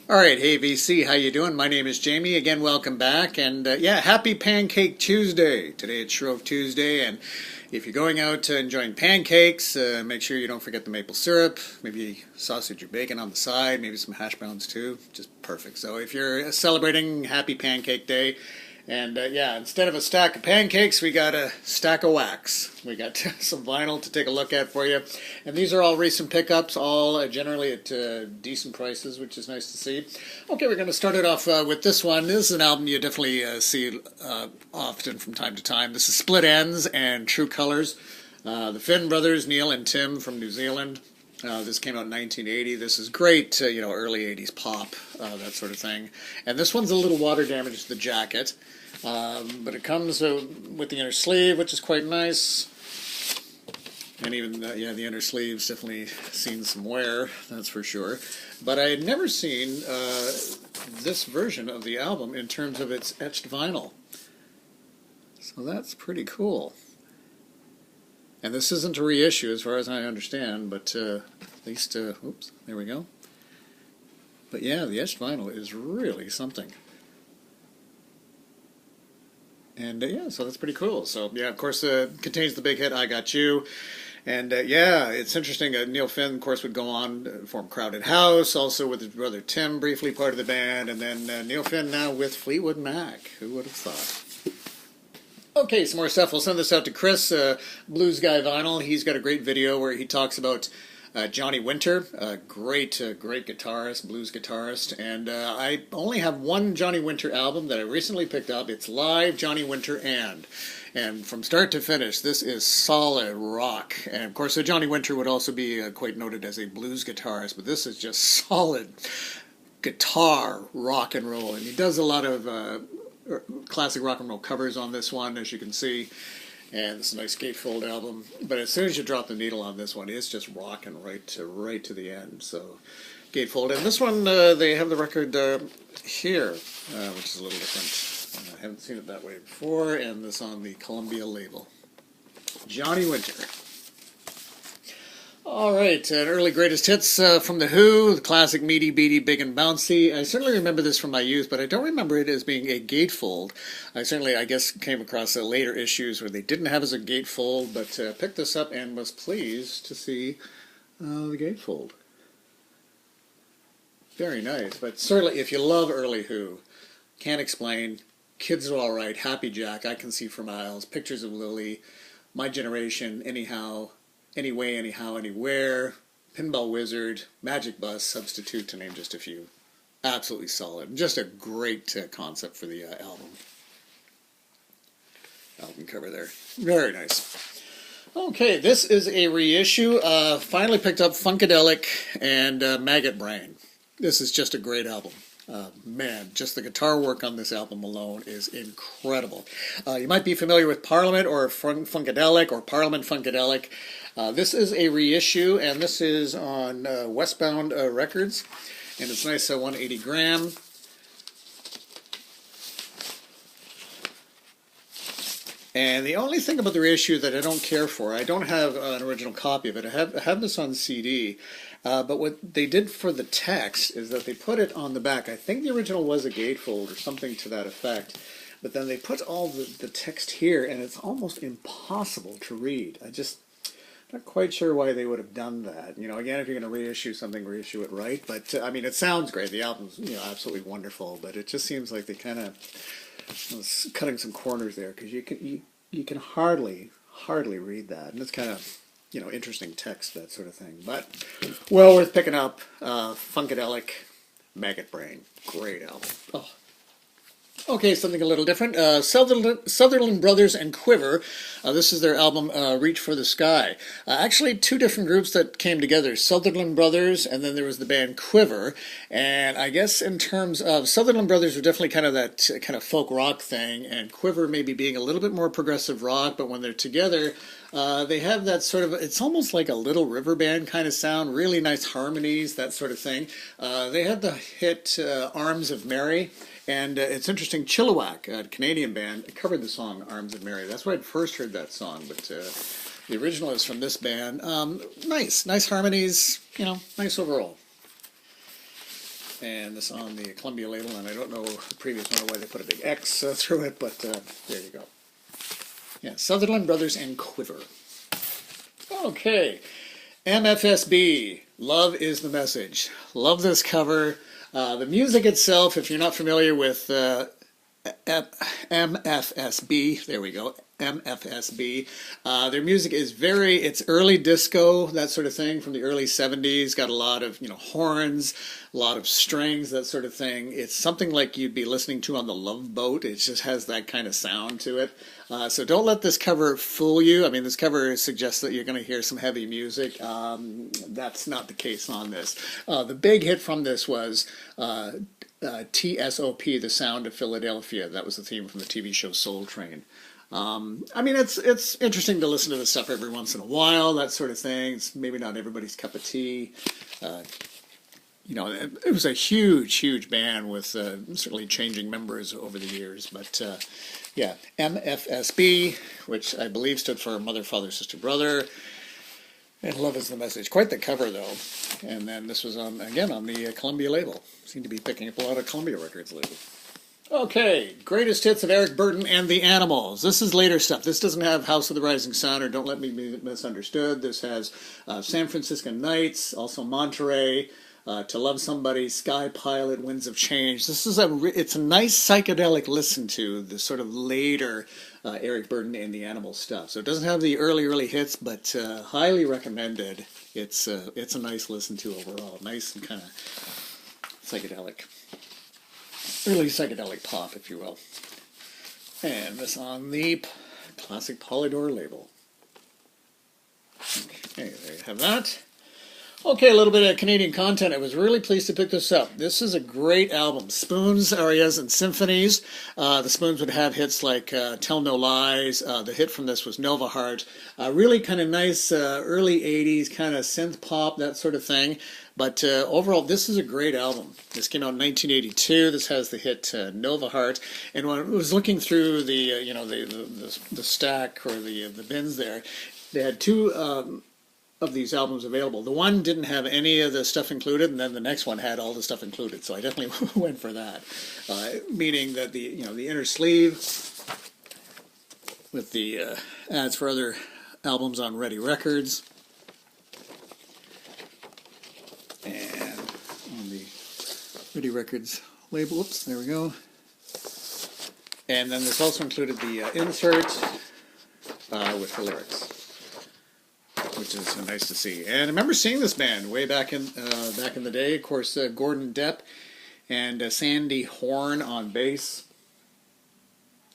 All right, hey VC, how you doing? My name is Jamie. Again, welcome back, and yeah, happy Pancake Tuesday. Today it's Shrove Tuesday, and if you're going out enjoying pancakes, make sure you don't forget the maple syrup, maybe sausage or bacon on the side, maybe some hash browns too. Just perfect. So if you're celebrating Happy Pancake Day, and yeah, instead of a stack of pancakes, we got a stack of wax. We got some vinyl to take a look at for you. And these are all recent pickups, all generally at decent prices, which is nice to see. Okay, we're going to start it off with this one. This is an album you definitely see often from time to time. This is Split Enz and True Colors. The Finn brothers, Neil and Tim from New Zealand. This came out in 1980. This is great, early 80s pop, that sort of thing. And this one's a little water damaged to the jacket. But it comes with the inner sleeve, which is quite nice. And even, the inner sleeve's definitely seen some wear, that's for sure. But I had never seen this version of the album in terms of its etched vinyl. So that's pretty cool. And this isn't a reissue as far as I understand, but at least, oops, there we go. But yeah, the etched vinyl is really something. And yeah, so that's pretty cool. So yeah, of course, contains the big hit "I Got You," and yeah, it's interesting. Neil Finn, of course, would go on to form Crowded House, also with his brother Tim, briefly part of the band, and then Neil Finn now with Fleetwood Mac. Who would have thought? Okay, some more stuff. We'll send this out to Chris, Blues Guy Vinyl. He's got a great video where he talks about Johnny Winter, a great guitarist, blues guitarist, and I only have one Johnny Winter album that I recently picked up. It's Live Johnny Winter and from start to finish, this is solid rock. And of course, Johnny Winter would also be quite noted as a blues guitarist, but this is just solid guitar rock and roll, and he does a lot of classic rock and roll covers on this one, as you can see. And it's a nice gatefold album, but as soon as you drop the needle on this one, it's just rocking right to the end. So, gatefold, and this one they have the record here, which is a little different. I haven't seen it that way before, and this on the Columbia label. Johnny Winter. All right, an early greatest hits from The Who, the classic Meaty Beaty Big and Bouncy. I certainly remember this from my youth, but I don't remember it as being a gatefold. I guess, came across later issues where they didn't have as a gatefold, but picked this up and was pleased to see the gatefold. Very nice, but certainly if you love early Who, Can't Explain, Kids Are Alright, Happy Jack, I Can See for Miles, Pictures of Lily, My Generation, Anyhow, Anyway, Anyhow, Anywhere, Pinball Wizard, Magic Bus, Substitute, to name just a few. Absolutely solid. Just a great concept for the album. Album cover there. Very nice. Okay, this is a reissue. Finally picked up Funkadelic and Maggot Brain. This is just a great album. Man, just the guitar work on this album alone is incredible. You might be familiar with Parliament or Funkadelic or Parliament Funkadelic. This is a reissue, and this is on Westbound Records, and it's nice 180 gram. And the only thing about the reissue that I don't care for, I don't have an original copy of it. I have this on CD, but what they did for the text is that they put it on the back. I think the original was a gatefold or something to that effect, but then they put all the text here, and it's almost impossible to read. Not quite sure why they would have done that. Again, if you're going to reissue something, reissue it right. But, it sounds great. The album's, absolutely wonderful. But it just seems like they kind of cutting some corners there, because you can hardly read that. And it's kind of, interesting text, that sort of thing. But, well worth picking up. Funkadelic, Maggot Brain. Great album. Oh. Okay, something a little different. Sutherland Brothers and Quiver. This is their album, Reach for the Sky. Actually, two different groups that came together. Sutherland Brothers, and then there was the band Quiver. And I guess in terms of Sutherland Brothers were definitely kind of that kind of folk rock thing, and Quiver maybe being a little bit more progressive rock, but when they're together, they have that sort of, it's almost like a Little River Band kind of sound, really nice harmonies, that sort of thing. They had the hit Arms of Mary. And it's interesting, Chilliwack, a Canadian band, covered the song Arms of Mary. That's where I'd first heard that song, but the original is from this band. Nice harmonies, nice overall. And this on the Columbia label, and I don't know the previous one why they put a big X through it, but there you go. Yeah, Sutherland Brothers and Quiver. Okay, MFSB, Love is the Message. Love this cover. The music itself, if you're not familiar with MFSB, there we go, MFSB. Their music is it's early disco, that sort of thing, from the early 70s. Got a lot of, horns, a lot of strings, that sort of thing. It's something like you'd be listening to on the Love Boat. It just has that kind of sound to it. So don't let this cover fool you. I mean, this cover suggests that you're going to hear some heavy music. That's not the case on this. The big hit from this was TSOP, The Sound of Philadelphia. That was the theme from the TV show Soul Train. I mean, it's interesting to listen to this stuff every once in a while, that sort of thing. It's maybe not everybody's cup of tea. It was a huge band with certainly changing members over the years. But yeah, MFSB, which I believe stood for Mother, Father, Sister, Brother. And Love is the Message. Quite the cover, though. And then this was, again, on the Columbia label. Seem to be picking up a lot of Columbia Records lately. Okay, greatest hits of Eric Burdon and the Animals. This is later stuff. This doesn't have House of the Rising Sun or Don't Let Me Be Misunderstood. This has San Francisco Nights, also Monterey, To Love Somebody, Sky Pilot, Winds of Change. This is it's a nice psychedelic listen to the sort of later Eric Burdon and the Animals stuff. So it doesn't have the early hits, but highly recommended. It's a nice listen to overall. Nice and kind of psychedelic. Early psychedelic pop, if you will. And this on the classic Polydor label. Okay, there you have that. Okay, a little bit of Canadian content. I was really pleased to pick this up. This is a great album. Spoons, Arias, and Symphonies. The Spoons would have hits like Tell No Lies. The hit from this was Nova Heart. Really kind of nice early 80s kind of synth pop, that sort of thing. But overall, this is a great album. This came out in 1982. This has the hit Nova Heart. And when I was looking through the stack or the bins there, they had two of these albums available. The one didn't have any of the stuff included, and then the next one had all the stuff included. So I definitely went for that. Meaning that the inner sleeve with the ads for other albums on Ready Records. And on the Ready Records label, oops, there we go. And then this also included the insert with the lyrics, which is nice to see. And I remember seeing this band way back in the day. Of course, Gordon Depp and Sandy Horn on bass.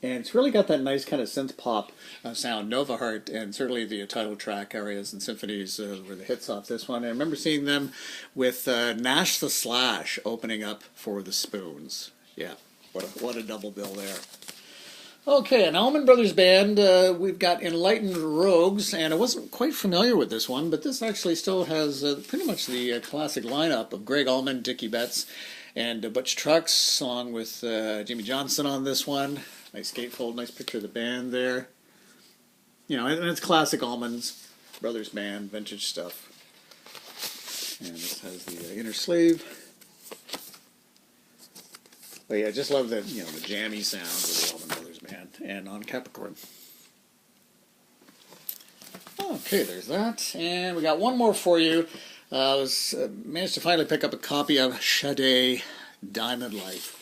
And it's really got that nice kind of synth pop sound. Nova Heart, and certainly the title track, Arias and Symphonies, were the hits off this one. I remember seeing them with Nash the Slash opening up for the Spoons. Yeah, what a double bill there. Okay, an Allman Brothers band. We've got Enlightened Rogues, and I wasn't quite familiar with this one, but this actually still has pretty much the classic lineup of Greg Allman, Dickie Betts, and Butch Trucks, along with Jimmy Johnson on this one. Nice gatefold, nice picture of the band there. And it's classic Allman Brothers band, vintage stuff. And this has the inner sleeve. But yeah, I just love that, the jammy sound of the Allman Brothers band, and on Capricorn. Okay, there's that. And we got one more for you. I managed to finally pick up a copy of Sade, Diamond Life.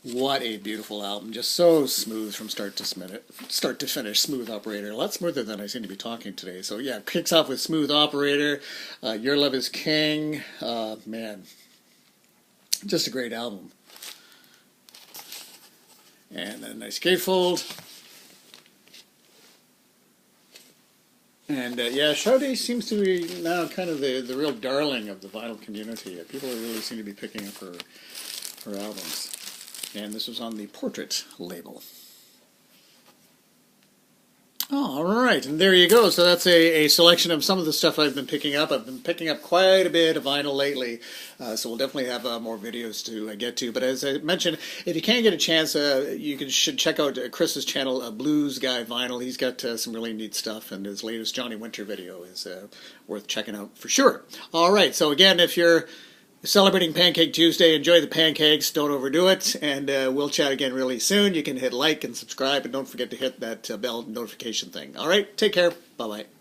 What a beautiful album. Just so smooth from start to finish. Smooth Operator. A lot smoother than I seem to be talking today. So yeah, it kicks off with Smooth Operator. Your Love is King. Man, just a great album. And a nice gatefold. And yeah, Sade seems to be now kind of the real darling of the vinyl community. People really seem to be picking up her albums. And this was on the Portrait label. All right, and there you go. So that's a selection of some of the stuff I've been picking up. I've been picking up quite a bit of vinyl lately, so we'll definitely have more videos to get to. But as I mentioned, if you can't get a chance, should check out Chris's channel, Blues Guy Vinyl. He's got some really neat stuff, and his latest Johnny Winter video is worth checking out for sure. All right, so again, if you're celebrating Pancake Tuesday. Enjoy the pancakes. Don't overdo it. And we'll chat again really soon. You can hit like and subscribe. And don't forget to hit that bell notification thing. All right. Take care. Bye-bye.